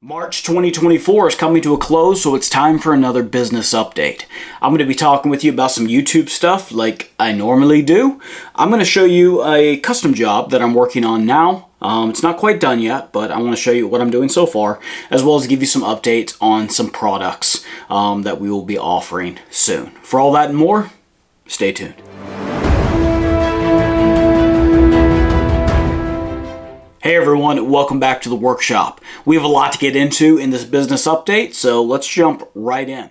March 2024 is coming to a close, so it's time for another business update. I'm going to be talking with you about some YouTube stuff like I normally do. I'm going to show you a custom job that I'm working on now. It's not quite done yet, but I want to show you what I'm doing so far, as well as give you some updates on some products that we will be offering soon. For all that and more, stay tuned. Hey everyone, welcome back to the workshop. We have a lot to get into in this business update, so let's jump right in.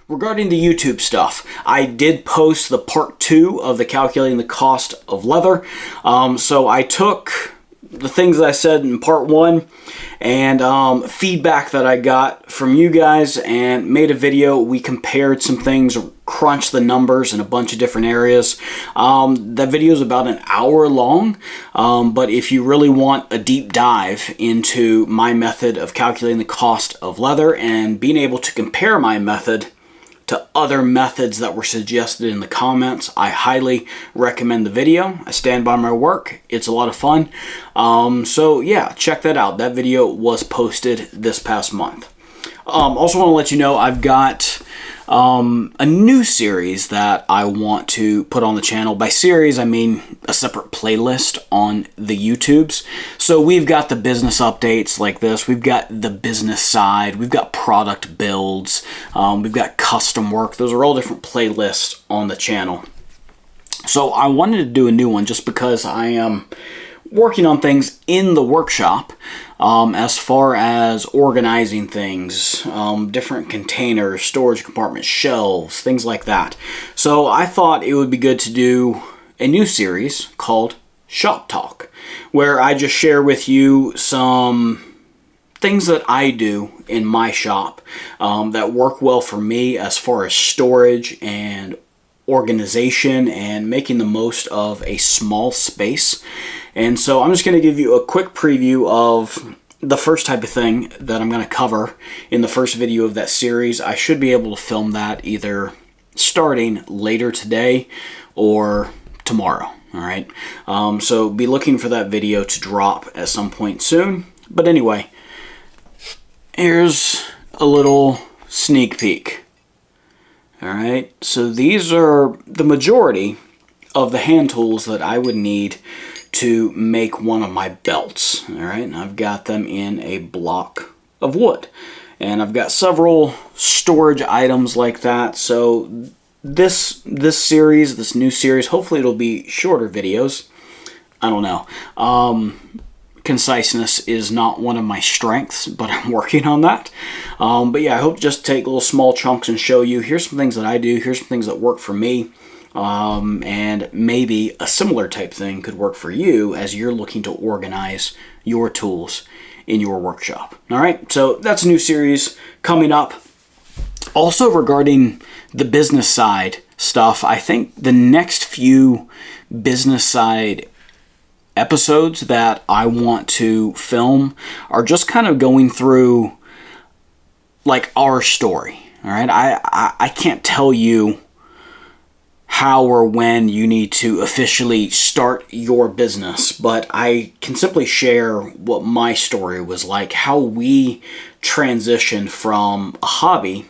Regarding the YouTube stuff, I did post the part 2 of the calculating the cost of leather. So I took the things that I said in part 1 and feedback that I got from you guys and made a video. We compared some things, crunched the numbers in a bunch of different areas. That video is about an hour long, but if you really want a deep dive into my method of calculating the cost of leather and being able to compare my method to other methods that were suggested in the comments, I highly recommend the video. I stand by my work. It's a lot of fun. So yeah, check that out. That video was posted this past month. Also want to let you know I've got a new series that I want to put on the channel. By series, I mean a separate playlist on the YouTubes. So we've got the business updates like this. We've got the business side. We've got product builds. We've got custom work. Those are all different playlists on the channel. So I wanted to do a new one just because I am working on things in the workshop as far as organizing things, different containers, storage compartments, shelves, things like that. So I thought it would be good to do a new series called Shop Talk, where I just share with you some things that I do in my shop that work well for me as far as storage and organization and making the most of a small space. And so I'm just going to give you a quick preview of the first type of thing that I'm going to cover in the first video of that series. I should be able to film that either starting later today or tomorrow. All right. So be looking for that video to drop at some point soon. But anyway, here's a little sneak peek. All right. So these are the majority of the hand tools that I would need to make one of my belts. All right, and I've got them in a block of wood, and I've got several storage items like that. So this new series, hopefully it'll be shorter videos. I don't know. Conciseness is not one of my strengths, but I'm working on that. But yeah, I hope to just take little small chunks and show you, here's some things that I do, here's some things that work for me. And maybe a similar type thing could work for you as you're looking to organize your tools in your workshop. All right, so that's a new series coming up. Also regarding the business side stuff, I think the next few business side episodes that I want to film are just kind of going through like our story. All right, I can't tell you how or when you need to officially start your business, but I can simply share what my story was like, how we transitioned from a hobby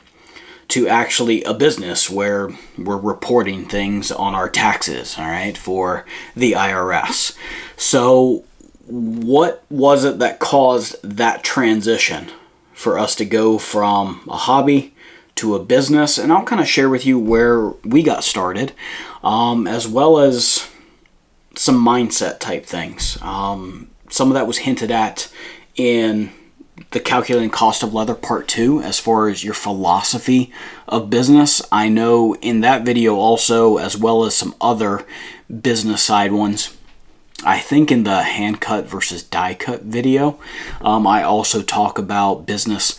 to actually a business where we're reporting things on our taxes, all right, for the IRS. So what was it that caused that transition for us to go from a hobby to a business? And I'll kind of share with you where we got started, as well as some mindset type things. Some of that was hinted at in the calculating cost of leather part 2, as far as your philosophy of business. I know in that video also, as well as some other business side ones, I think in the hand cut versus die cut video, I also talk about business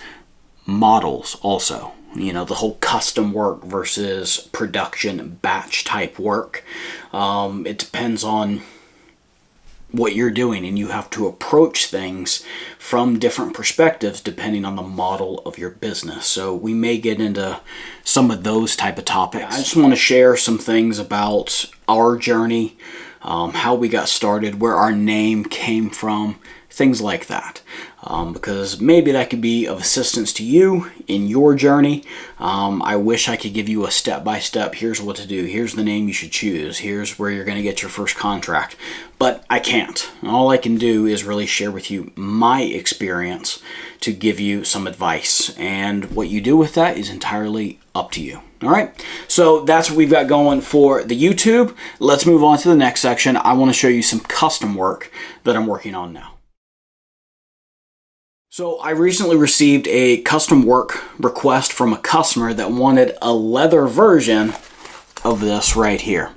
models also. You know, the whole custom work versus production batch type work. It depends on what you're doing, and you have to approach things from different perspectives depending on the model of your business. So we may get into some of those type of topics. I just want to share some things about our journey, how we got started, where our name came from, things like that. Because maybe that could be of assistance to you in your journey. I wish I could give you a step-by-step, here's what to do, here's the name you should choose, here's where you're going to get your first contract. But I can't. All I can do is really share with you my experience to give you some advice. And what you do with that is entirely up to you. All right, so that's what we've got going for the YouTube. Let's move on to the next section. I want to show you some custom work that I'm working on now. So I recently received a custom work request from a customer that wanted a leather version of this right here.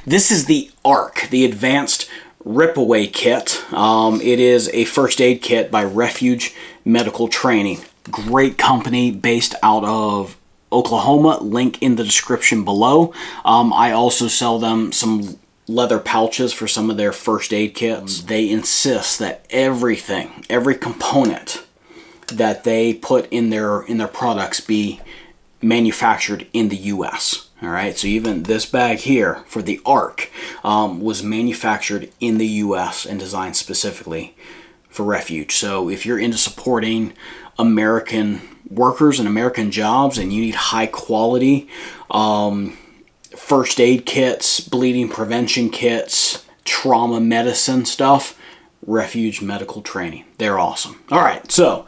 This is the ARC, the Advanced Rip-Away Kit. It is a first aid kit by Refuge Medical Training. Great company based out of Oklahoma. Link in the description below. I also sell them some leather pouches for some of their first aid kits. They insist that everything, every component that they put in their products be manufactured in the US. All right, so even this bag here for the ARC was manufactured in the US and designed specifically for Refuge. So if you're into supporting American workers and American jobs and you need high quality first aid kits, bleeding prevention kits, trauma medicine stuff, Refuge Medical Training. They're awesome. All right, so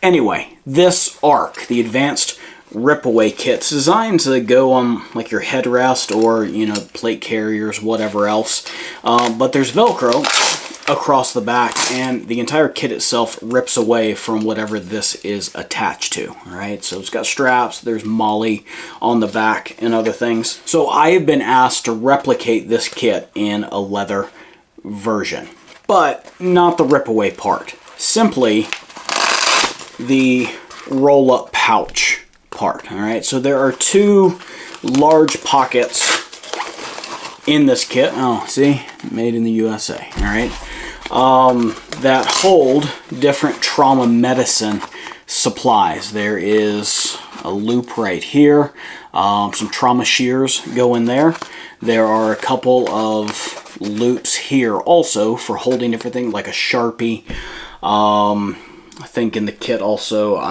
anyway, this ARC, the Advanced Rip-Away Kit's designed to go on like your headrest or, you know, plate carriers, whatever else. But there's Velcro across the back, and the entire kit itself rips away from whatever this is attached to. All right, so it's got straps, there's MOLLE on the back and other things. So I have been asked to replicate this kit in a leather version, but not the rip-away part. Simply the roll-up pouch part. All right, so there are two large pockets in this kit. Oh, see, made in the USA. All right, that hold different trauma medicine supplies. There is a loop right here. Some trauma shears go in there. There are a couple of loops here also for holding everything, like a Sharpie. I think in the kit also,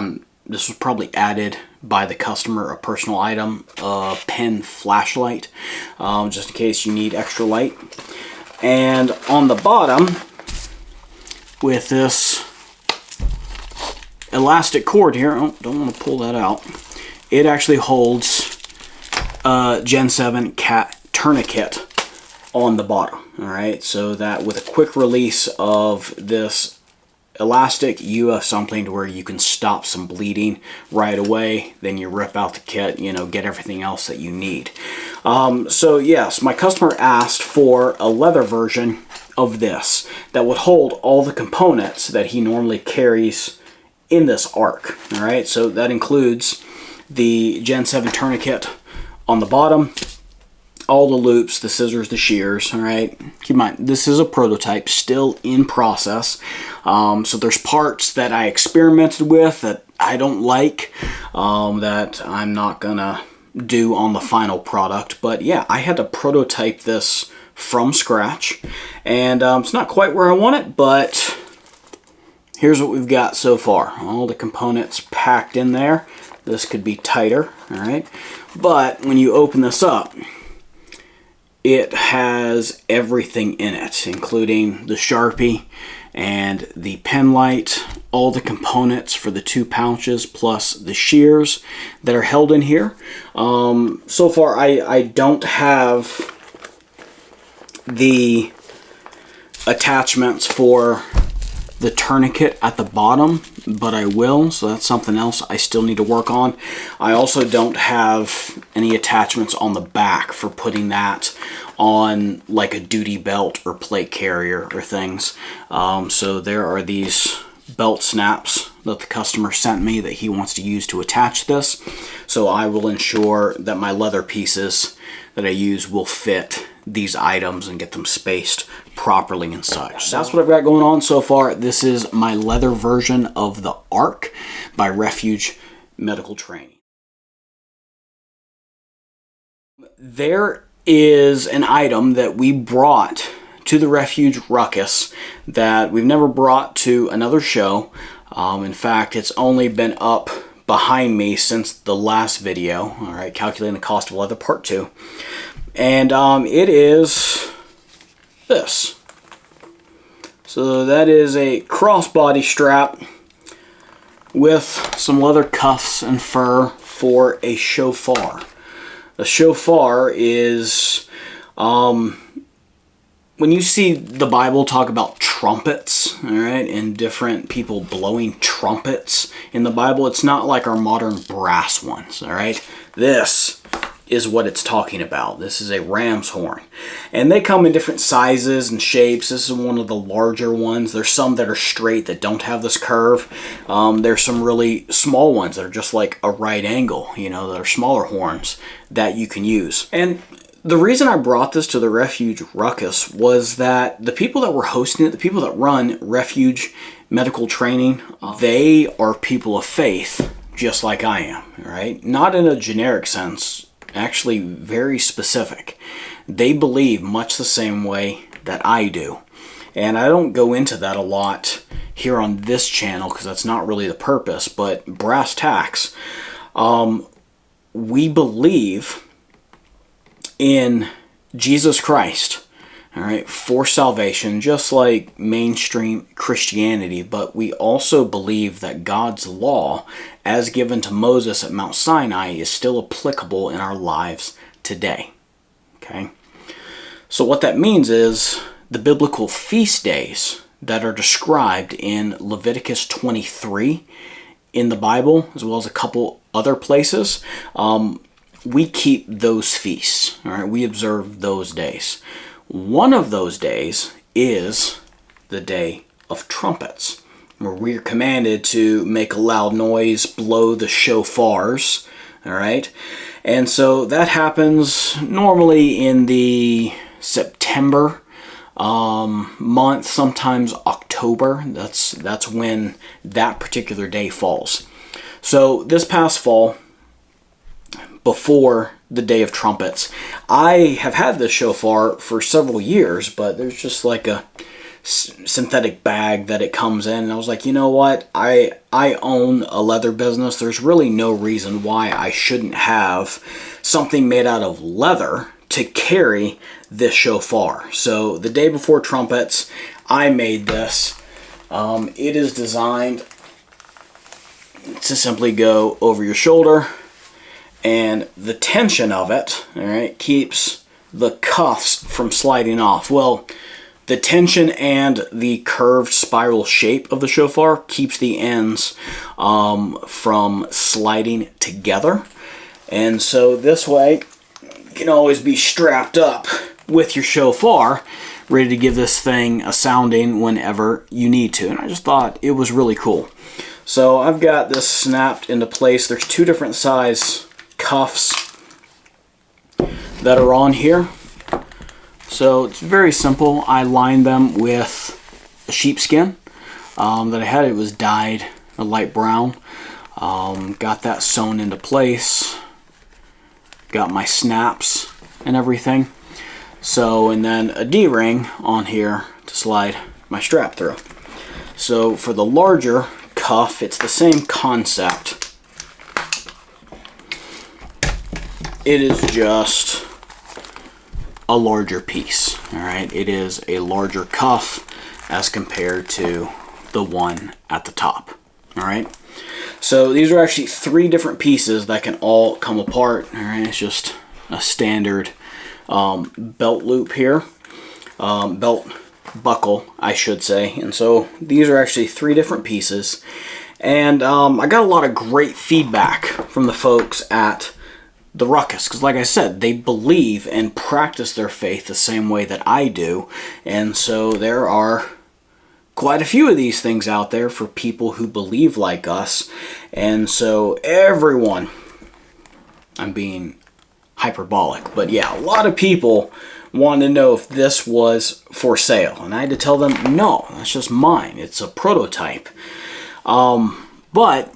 this was probably added by the customer, a personal item, a pen flashlight, just in case you need extra light. And on the bottom, with this elastic cord here, oh, don't want to pull that out, it actually holds a Gen 7 cat tourniquet on the bottom. All right, so that with a quick release of this elastic, you have something to where you can stop some bleeding right away. Then you rip out the kit, you know, get everything else that you need. So yes, my customer asked for a leather version of this that would hold all the components that he normally carries in this ARC. All right, so that includes the Gen 7 tourniquet on the bottom, all the loops, the scissors, the shears. All right, keep in mind, this is a prototype, still in process. So there's parts that I experimented with that I don't like, that I'm not gonna do on the final product. But yeah, I had to prototype this from scratch, and it's not quite where I want it, but here's what we've got so far. All the components packed in there. This could be tighter, all right? But when you open this up, it has everything in it, including the Sharpie and the pen light, all the components for the two pouches, plus the shears that are held in here. So far, I don't have the attachments for the tourniquet at the bottom, but I will, so that's something else I still need to work on. I also don't have any attachments on the back for putting that on like a duty belt or plate carrier or things. So there are these belt snaps that the customer sent me that he wants to use to attach this. So I will ensure that my leather pieces that I use will fit these items and get them spaced properly and such. So that's what I've got going on so far. This is my leather version of the ARC by Refuge Medical Training. There is an item that we brought to the Refuge Ruckus that we've never brought to another show. In fact, it's only been up behind me since the last video, all right, calculating the cost of leather part 2. And it is this. So that is a crossbody strap with some leather cuffs and fur for a shofar. A shofar is, when you see the Bible talk about trumpets, all right, and different people blowing trumpets in the Bible, it's not like our modern brass ones, all right? This is what it's talking about. This is a ram's horn. And they come in different sizes and shapes. This is one of the larger ones. There's some that are straight that don't have this curve. There's some really small ones that are just like a right angle, you know, that are smaller horns that you can use. And the reason I brought this to the Refuge Ruckus was that the people that were hosting it, the people that run Refuge Medical Training, they are people of faith, just like I am, right? Not in a generic sense, actually very specific. They believe much the same way that I do. And I don't go into that a lot here on this channel because that's not really the purpose, but brass tacks, we believe in Jesus Christ, all right, for salvation, just like mainstream Christianity, but we also believe that God's law, as given to Moses at Mount Sinai, is still applicable in our lives today, okay? So what that means is the biblical feast days that are described in Leviticus 23 in the Bible, as well as a couple other places, we keep those feasts, all right? We observe those days. One of those days is the Day of Trumpets, where we are commanded to make a loud noise, blow the shofars, all right? And so that happens normally in the September month, sometimes October. That's when that particular day falls. So this past fall, before the Day of Trumpets, I have had this shofar for several years, but there's just like a synthetic bag that it comes in, and I was like, you know what, I own a leather business. There's really no reason why I shouldn't have something made out of leather to carry this shofar. So the day before trumpets, I made this. It is designed to simply go over your shoulder, and the tension of it, all right, keeps the cuffs from sliding off. Well, the tension and the curved spiral shape of the shofar keeps the ends from sliding together. And so this way, you can always be strapped up with your shofar, ready to give this thing a sounding whenever you need to. And I just thought it was really cool. So I've got this snapped into place. There's 2 different size cuffs that are on here. So it's very simple. I lined them with a sheepskin that I had. It was dyed a light brown. Got that sewn into place. Got my snaps and everything. So, and then a D-ring on here to slide my strap through. So for the larger cuff, it's the same concept. It is just a larger piece, all right? It is a larger cuff as compared to the one at the top, all right? So these are actually 3 different pieces that can all come apart, all right? It's just a standard belt loop here, belt buckle, I should say. And so these are actually 3 different pieces. And I got a lot of great feedback from the folks at the Ruckus, because like I said, they believe and practice their faith the same way that I do. And so there are quite a few of these things out there for people who believe like us. And so everyone, I'm being hyperbolic, but yeah, a lot of people wanted to know if this was for sale, and I had to tell them, no, that's just mine. It's a prototype. But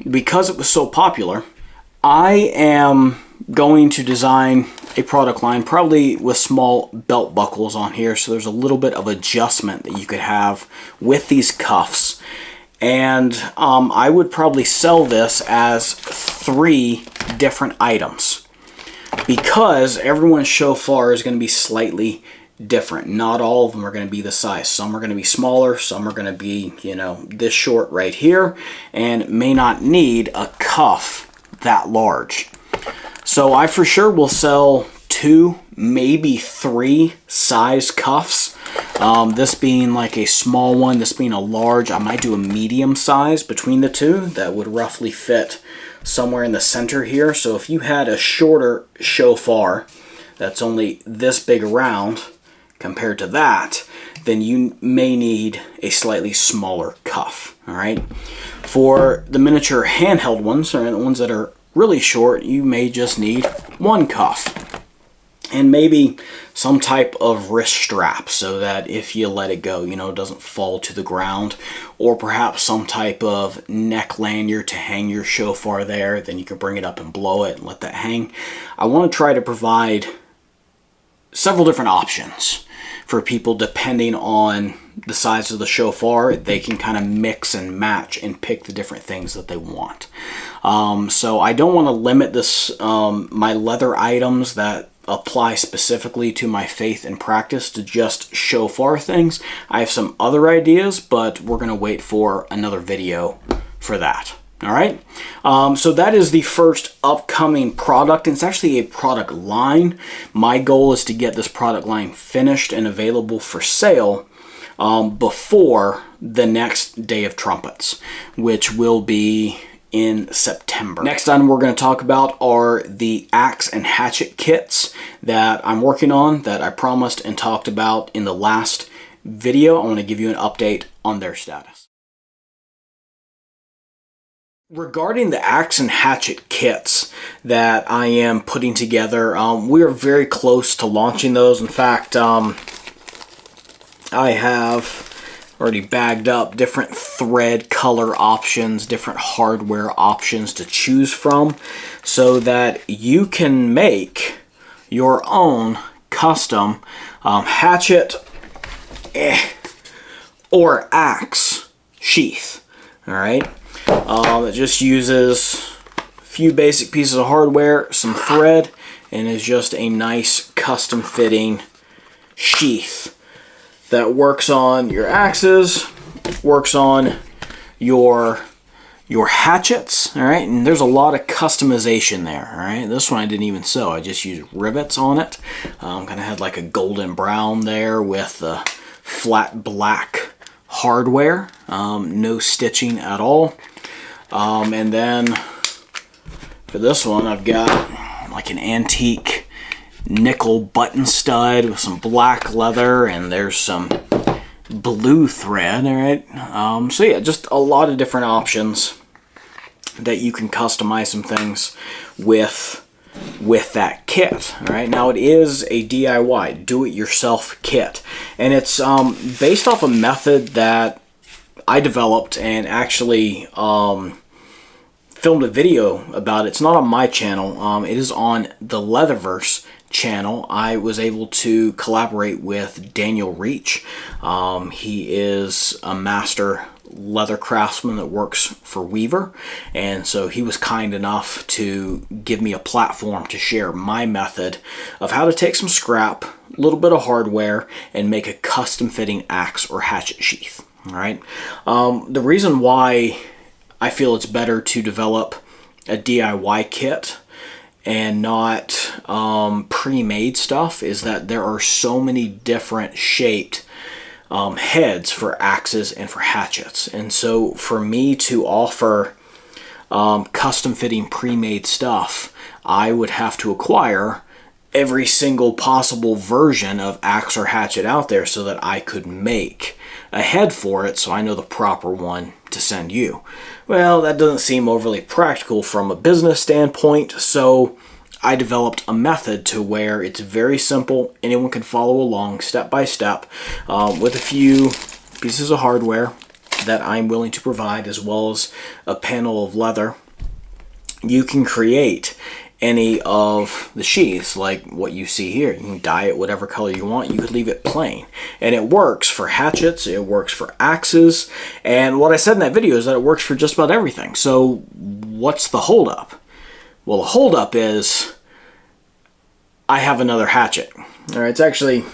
because it was so popular, I am going to design a product line, probably with small belt buckles on here, so there's a little bit of adjustment that you could have with these cuffs. And I would probably sell this as 3 different items, because everyone's Shofar is going to be slightly different. Not all of them are going to be the size. Some are going to be smaller, some are going to be, you know, this short right here, and may not need a cuff that large. So I for sure will sell 2, maybe 3 size cuffs. This being like a small one, this being a large. I might do a medium size between the two that would roughly fit somewhere in the center here. So if you had a shorter Shofar that's only this big around compared to that, then you may need a slightly smaller cuff. All right. For the miniature handheld ones, or the ones that are really short, you may just need 1 cuff. And maybe some type of wrist strap so that if you let it go, you know, it doesn't fall to the ground. Or perhaps some type of neck lanyard to hang your Shofar there. Then you can bring it up and blow it and let that hang. I want to try to provide several different options for people depending on the size of the Shofar. They can kind of mix and match and pick the different things that they want. So I don't want to limit this, my leather items that apply specifically to my faith and practice to just Shofar things. I have some other ideas, but we're going to wait for another video for that. All right, so that is the first upcoming product. It's actually a product line. My goal is to get this product line finished and available for sale before the next Day of Trumpets, which will be in September. Next item we're going to talk about are the axe and hatchet kits that I'm working on, that I promised and talked about in the last video. I want to give you an update on their status. Regarding the axe and hatchet kits that I am putting together, we are very close to launching those. In fact, I have already bagged up different thread color options, different hardware options to choose from, so that you can make your own custom hatchet or axe sheath. All right. It just uses a few basic pieces of hardware, some thread, and is just a nice custom fitting sheath that works on your axes, works on your hatchets. All right, and there's a lot of customization there. All right, this one I didn't even sew. I just used rivets on it. Kind of had like a golden brown there with the flat black hardware, no stitching at all. And then for this one, I've got like an antique nickel button stud with some black leather, and there's some blue thread. All right. So yeah, just a lot of different options that you can customize some things with that kit. All right. Now it is a DIY, do-it-yourself kit, and it's based off a method that I developed and actually filmed a video about. It's not on my channel. It is on the Leatherverse channel. I was able to collaborate with Daniel Reach. He is a master leather craftsman that works for Weaver, and so he was kind enough to give me a platform to share my method of how to take some scrap, a little bit of hardware, and make a custom fitting axe or hatchet sheath. All right. The reason why I feel it's better to develop a DIY kit and not pre-made stuff is that there are so many different shaped heads for axes and for hatchets. And so for me to offer custom fitting pre-made stuff, I would have to acquire every single possible version of axe or hatchet out there so that I could make a head for it, so I know the proper one to send you. Well, that doesn't seem overly practical from a business standpoint, so I developed a method to where it's very simple. Anyone can follow along step by step with a few pieces of hardware that I'm willing to provide, as well as a panel of leather. You can create any of the sheaths, like what you see here. You can dye it whatever color you want. You could leave it plain. And it works for hatchets, it works for axes, and what I said in that video is that it works for just about everything. So what's the holdup? Well, the holdup is I have another hatchet. All right, it's actually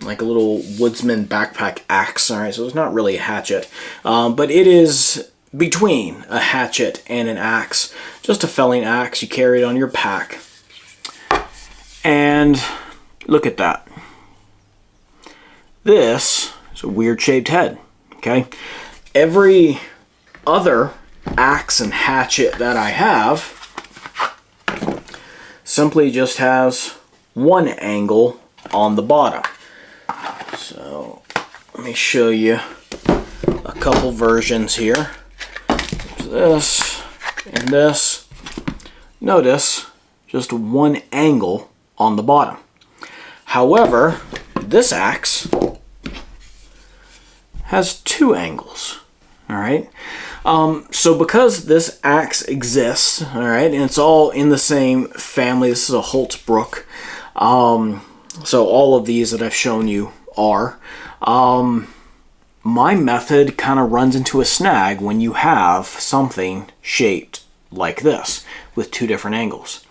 like a little woodsman backpack axe. All right, so it's not really a hatchet, but it is between a hatchet and an axe. Just a felling axe. You carry it on your pack. And look at that. This is a weird shaped head. Okay? Every other axe and hatchet that I have simply just has one angle on the bottom. So let me show you a couple versions here. This and this. Notice just one angle on the bottom. However, this axe has two angles. All right. So because this axe exists, all right, and it's all in the same family. This is a Holtzbrook. So all of these that I've shown you are. My method kind of runs into a snag when you have something shaped like this with two different angles.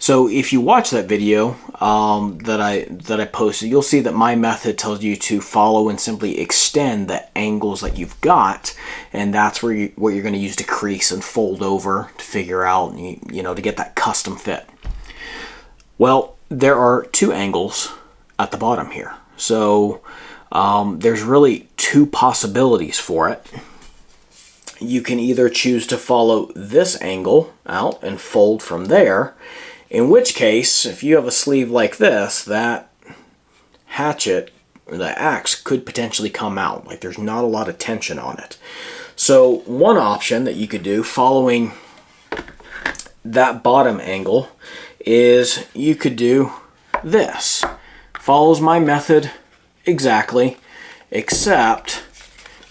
So if you watch that video that I posted, you'll see that my method tells you to follow and simply extend the angles that you've got, and that's where what you're going to use to crease and fold over to figure out, you know, to get that custom fit. Well, there are two angles at the bottom here. So there's really two possibilities for it. You can either choose to follow this angle out and fold from there, in which case, if you have a sleeve like this, that hatchet or the axe could potentially come out. Like there's not a lot of tension on it. So one option that you could do following that bottom angle is you could do this. Follows my method exactly, except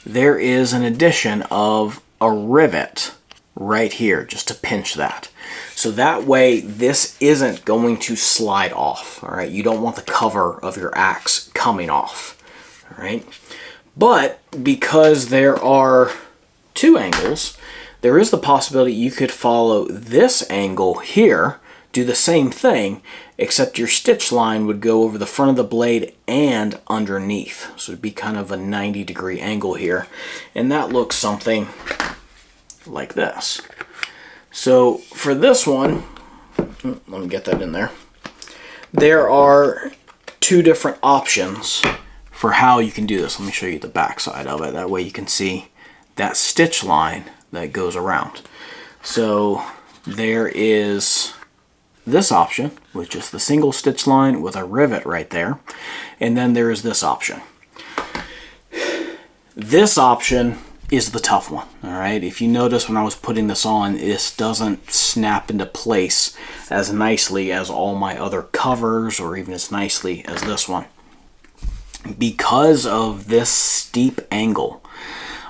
there is an addition of a rivet right here just to pinch that. So that way this isn't going to slide off. All right, you don't want the cover of your axe coming off. All right, but because there are two angles, there is the possibility you could follow this angle here, do the same thing, except your stitch line would go over the front of the blade and underneath. So it'd be kind of a 90-degree angle here. And that looks something like this. So for this one, let me get that in there. There are two different options for how you can do this. Let me show you the back side of it. That way you can see that stitch line that goes around. So there is this option with just the single stitch line with a rivet right there, and then there is this option. This option is the tough one. All right, if you notice when I was putting this on, this doesn't snap into place as nicely as all my other covers or even as nicely as this one because of this steep angle.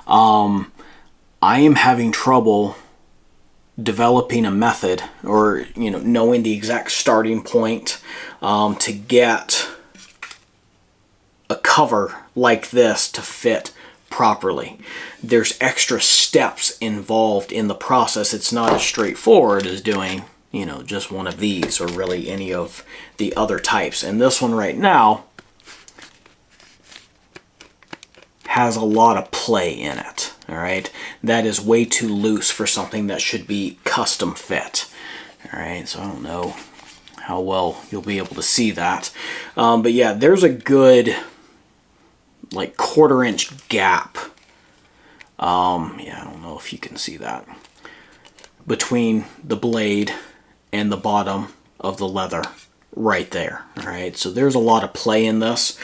I am having trouble developing a method, or knowing the exact starting point to get a cover like this to fit properly. There's extra steps involved in the process. It's not as straightforward as doing just one of these or really any of the other types. And this one right now has a lot of play in it. All right, that is way too loose for something that should be custom fit. All right, so I don't know how well you'll be able to see that, but yeah, there's a good like 1/4 inch gap. Yeah, I don't know if you can see that between the blade and the bottom of the leather right there. All right, so there's a lot of play in this.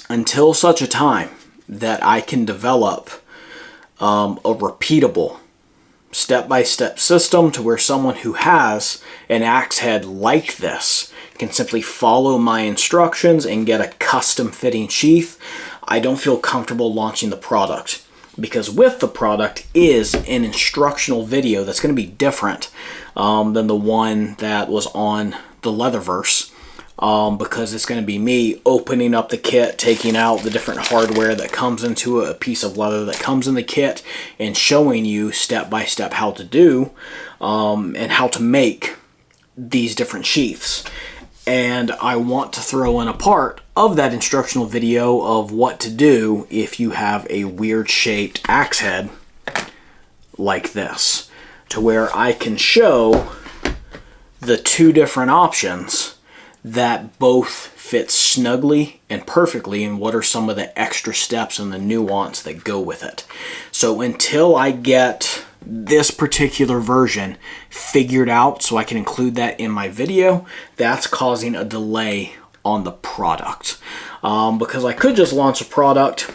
Until such a time that I can develop a repeatable step-by-step system to where someone who has an axe head like this can simply follow my instructions and get a custom fitting sheath, I don't feel comfortable launching the product. because with the product is an instructional video that's going to be different than the one that was on the Leatherverse, because it's going to be me opening up the kit, taking out the different hardware that comes into a piece of leather that comes in the kit, and showing you step by step how to do and how to make these different sheaths. And I want to throw in a part of that instructional video of what to do if you have a weird shaped axe head like this, to where I can show the two different options that both fit snugly and perfectly, and what are some of the extra steps and the nuance that go with it. So until I get this particular version figured out so I can include that in my video, that's causing a delay on the product. Because I could just launch a product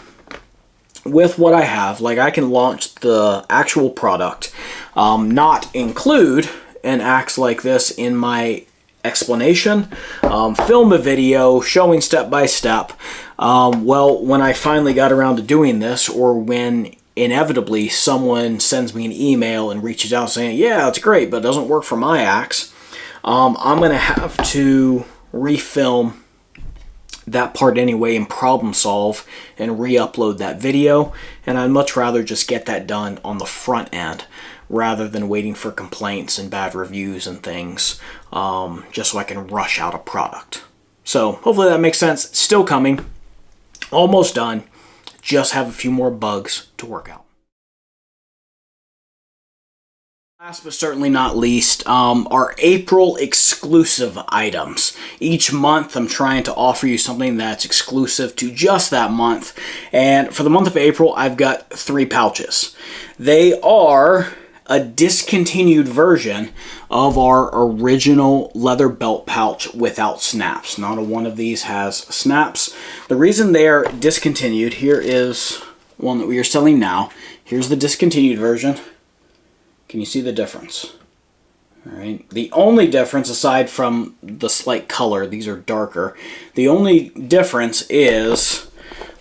with what I have. Like, I can launch the actual product, not include an axe like this in my explanation, film a video showing step by step. Well, when I finally got around to doing this, or when inevitably someone sends me an email and reaches out saying, yeah, it's great, but it doesn't work for my axe, I'm going to have to refilm that part anyway and problem solve and re-upload that video. And I'd much rather just get that done on the front end rather than waiting for complaints and bad reviews and things, just so I can rush out a product. So hopefully that makes sense. It's still coming, almost done. Just have a few more bugs to work out. Last but certainly not least, our April exclusive items. Each month I'm trying to offer you something that's exclusive to just that month. And for the month of April, I've got 3 pouches. They are a discontinued version of our original leather belt pouch without snaps. Not a one of these has snaps. The reason they're discontinued, here is one that we are selling now. Here's the discontinued version. Can you see the difference? All right. The only difference, aside from the slight color, these are darker, the only difference is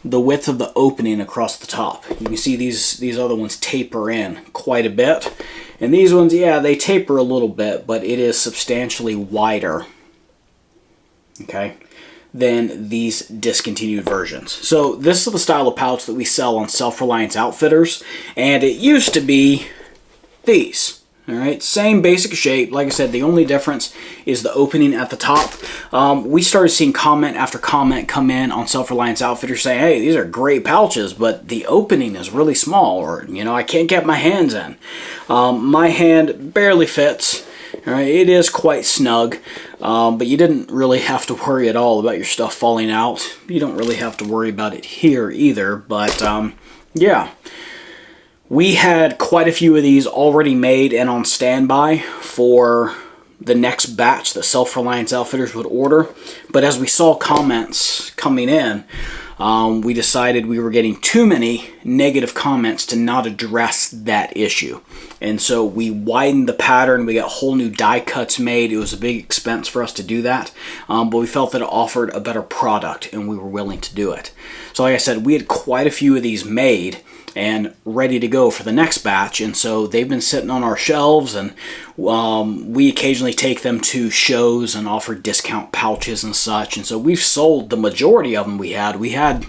the width of the opening across the top. You can see these other ones taper in quite a bit. And these ones, yeah, they taper a little bit, but it is substantially wider, okay, than these discontinued versions. So this is the style of pouch that we sell on Self-Reliance Outfitters, and it used to be these. All right, same basic shape. Like I said, the only difference is the opening at the top. We started seeing comment after comment come in on Self-Reliance Outfitters saying, hey, these are great pouches, but the opening is really small, or, you know, I can't get my hands in. My hand barely fits. All right, it is quite snug, but you didn't really have to worry at all about your stuff falling out. You don't really have to worry about it here either, but yeah. We had quite a few of these already made and on standby for the next batch that Self-Reliance Outfitters would order. But as we saw comments coming in, we decided we were getting too many negative comments to not address that issue. And so we widened the pattern. We got whole new die cuts made. It was a big expense for us to do that. But we felt that it offered a better product, and we were willing to do it. So like I said, we had quite a few of these made and ready to go for the next batch, and so they've been sitting on our shelves, and we occasionally take them to shows and offer discount pouches and such, and so we've sold the majority of them. We had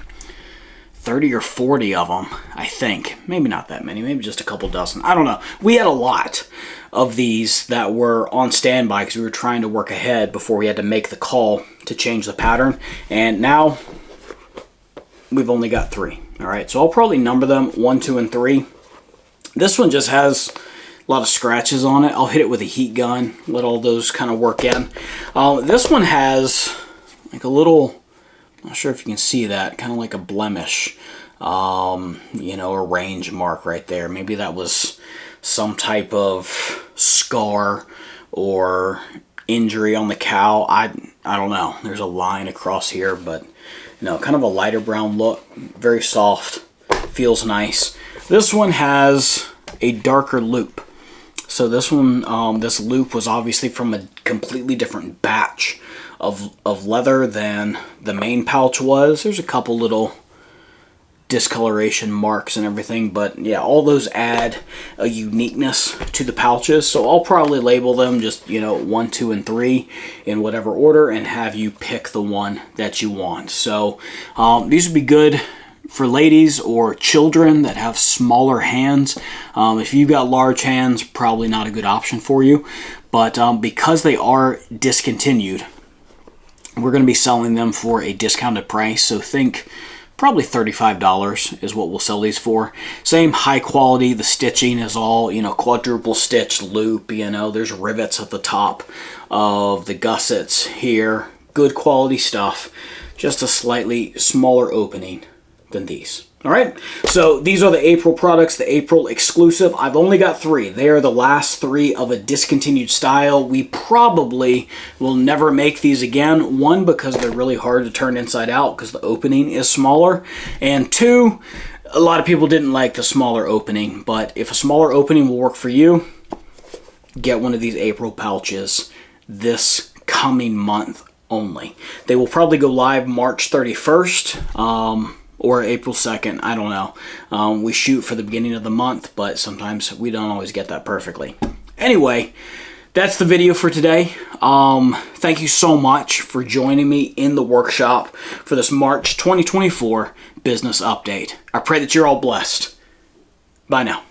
30 or 40 of them, I think. Maybe not that many, maybe just a couple dozen, I don't know. We had a lot of these that were on standby because we were trying to work ahead before we had to make the call to change the pattern, and now we've only got 3. All right, so I'll probably number them 1, 2, and 3. This one just has a lot of scratches on it. I'll hit it with a heat gun, let all those kind of work in. This one has like a little, I'm not sure if you can see that, kind of like a blemish, you know, a range mark right there. Maybe that was some type of scar or injury on the cow. I don't know. There's a line across here, but no, kind of a lighter brown look, very soft, feels nice. This one has a darker loop. So this one, this loop was obviously from a completely different batch of leather than the main pouch was. There's a couple little discoloration marks and everything, but yeah, all those add a uniqueness to the pouches. So I'll probably label them just, you know, 1, 2, and 3 in whatever order, and have you pick the one that you want. So these would be good for ladies or children that have smaller hands. If you've got large hands, probably not a good option for you. But because they are discontinued, we're going to be selling them for a discounted price. So think probably $35 is what we'll sell these for. Same high quality. The stitching is all, you know, quadruple stitch loop. You know, there's rivets at the top of the gussets here. Good quality stuff. Just a slightly smaller opening than these. All right, so these are the April products, the April exclusive. I've only got 3. They are the last 3 of a discontinued style. We probably will never make these again. 1, because they're really hard to turn inside out because the opening is smaller. And 2, a lot of people didn't like the smaller opening. But if a smaller opening will work for you, get one of these April pouches this coming month only. They will probably go live March 31st. Or April 2nd, I don't know. We shoot for the beginning of the month, but sometimes we don't always get that perfectly. Anyway, that's the video for today. Thank you so much for joining me in the workshop for this March 2024 business update. I pray that you're all blessed. Bye now.